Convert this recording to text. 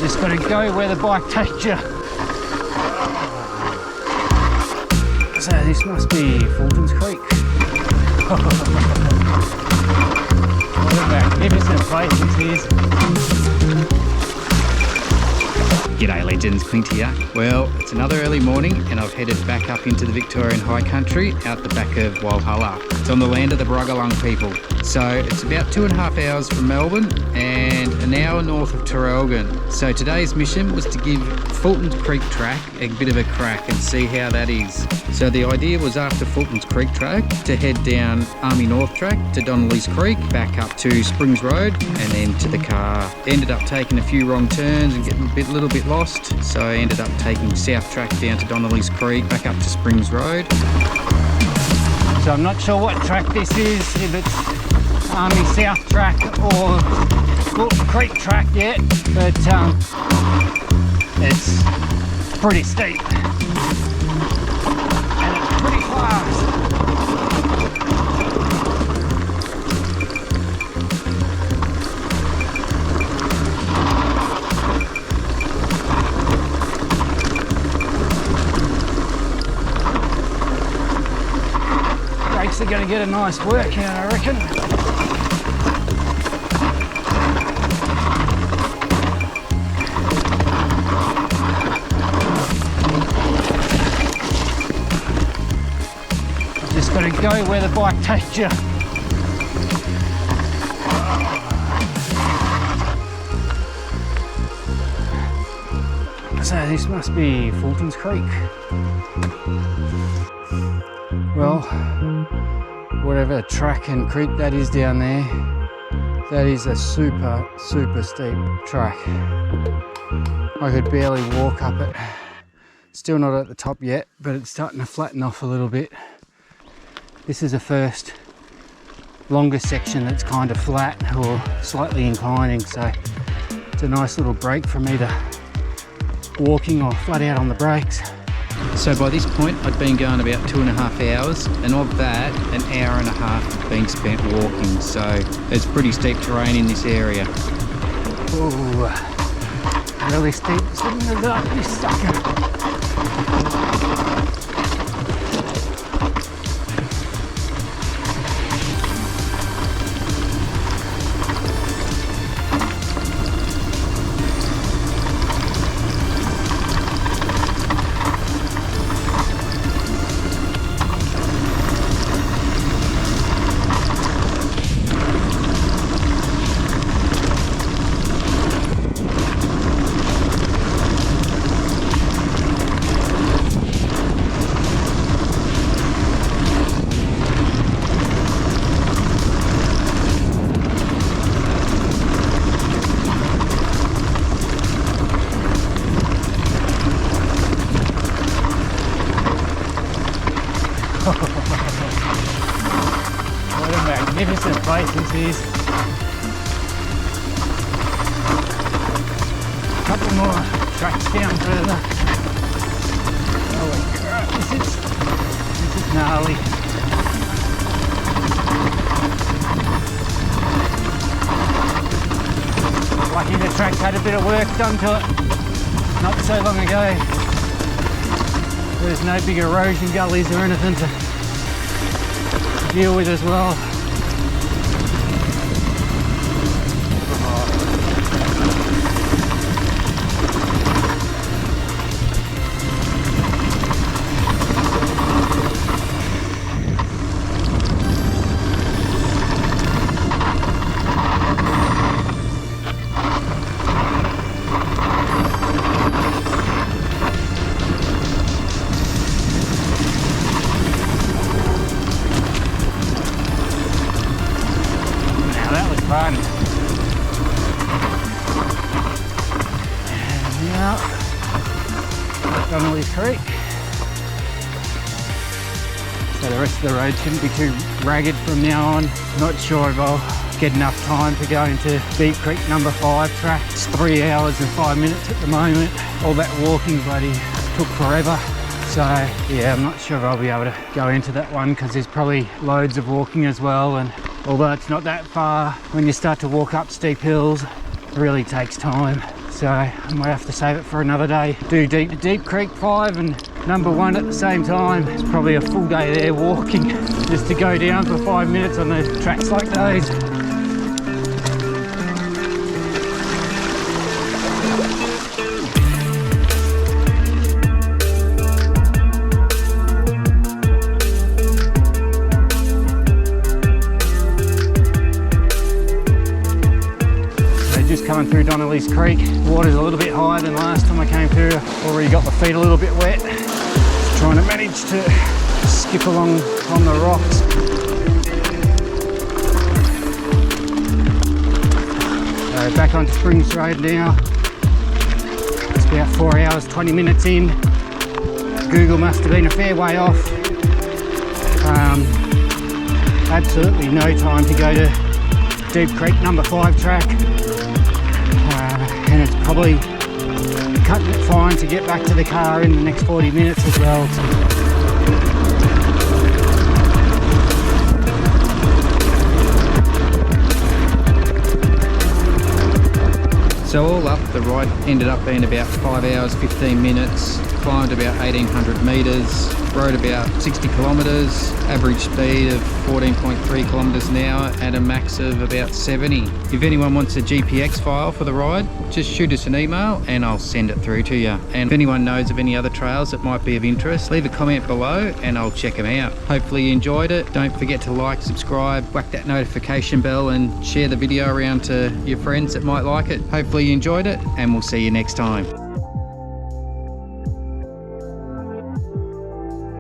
Just got to go where the bike takes you. So this must be Fultons Creek. What a magnificent place this is. G'day legends, Clint here. Well, it's another early morning and I've headed back up into the Victorian High Country out the back of Walhalla. It's on the land of the Bruggalung people. So it's about 2.5 hours from Melbourne and an hour north of Traralgon. So today's mission was to give Fultons Creek Track a bit of a crack and see how that is. So the idea was after Fultons Creek Track to head down Army North Track to Donnelly's Creek, back up to Springs Road and then to the car. Ended up taking a few wrong turns and getting a little bit lost, so I ended up taking South Track down to Donnelly's Creek, back up to Springs Road. So I'm not sure what track this is, if it's Army South Track or Fulton Creek Track yet, but it's pretty steep and it's pretty fast. Brakes are going to get a nice workout, I reckon. Just got to go where the bike takes you. So this must be Fultons Creek. Well, whatever track and creek that is down there, that is a super steep track. I could barely walk up it. Still not at the top yet, but it's starting to flatten off a little bit. This is the first longest section that's kind of flat or slightly inclining, so it's a nice little break from either walking or flat out on the brakes. So by this point I'd been going about 2.5 hours, and of that an hour and a half had been spent walking, so it's pretty steep terrain in this area. Ooh, really steep. Listen to that, you sucker. What a magnificent place this is. A couple more tracks down further. Holy crap, this is gnarly. Lucky the track's had a bit of work done to it not so long ago. There's no big erosion gullies or anything to deal with as well. Fun. And now, Donnelly's Creek. So the rest of the road shouldn't be too ragged from now on. Not sure if I'll get enough time to go into Deep Creek number 5 track. It's 3 hours and 5 minutes at the moment. All that walking bloody took forever. So yeah, I'm not sure if I'll be able to go into that one because there's probably loads of walking as well, and although it's not that far, when you start to walk up steep hills, it really takes time. so I might have to save it for another day. Do Deep Creek 5 and number 1 at the same time. It's probably a full day there walking just to go down for 5 minutes on the tracks like those. Coming through Donnelly's Creek, water's a little bit higher than last time I came through. Already got my feet a little bit wet. Just trying to manage to skip along on the rocks. Back on Springs Road now. It's about 4 hours 20 minutes in. Google must have been a fair way off. Absolutely no time to go to Deep Creek number 5 track. And it's probably cutting it fine to get back to the car in the next 40 minutes as well. So all up, the ride ended up being about 5 hours 15 minutes, climbed about 1800 metres, rode about 60 kilometres, average speed of 14.3 kilometres an hour at a max of about 70. If anyone wants a GPX file for the ride, just shoot us an email and I'll send it through to you. And if anyone knows of any other trails that might be of interest, leave a comment below and I'll check them out. Hopefully you enjoyed it. Don't forget to like, subscribe, whack that notification bell and share the video around to your friends that might like it. Hopefully you enjoyed it and we'll see you next time.